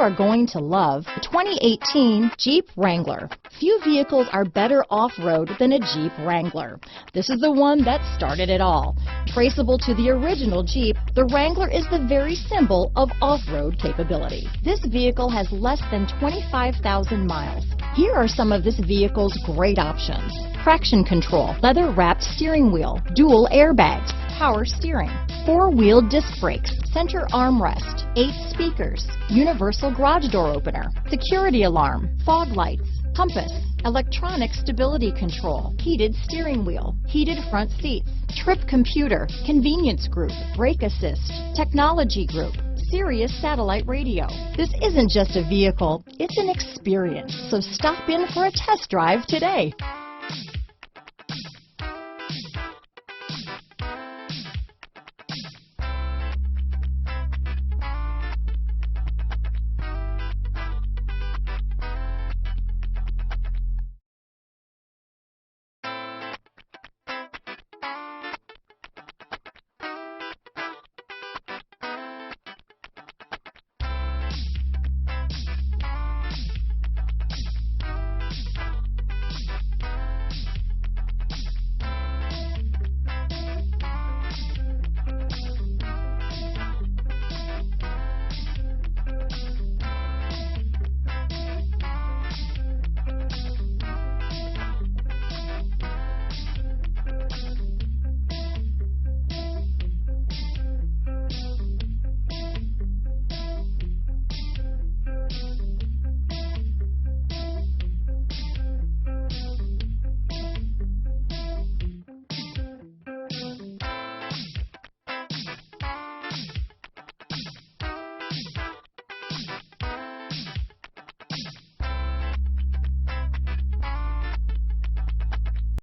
are going to love the 2018 Jeep Wrangler. Few vehicles are better off-road than a Jeep Wrangler. This is the one that started it all. Traceable to the original Jeep, the Wrangler is the very symbol of off-road capability. This vehicle has less than 25,000 miles. Here are some of this vehicle's great options: traction control, leather-wrapped steering wheel, dual airbags, power steering, four-wheel disc brakes, center armrest, 8 speakers, universal garage door opener, security alarm, fog lights, compass, electronic stability control, heated steering wheel, heated front seats, trip computer, convenience group, brake assist, technology group, Sirius Satellite Radio. This isn't just a vehicle, it's an experience. So stop in for a test drive today.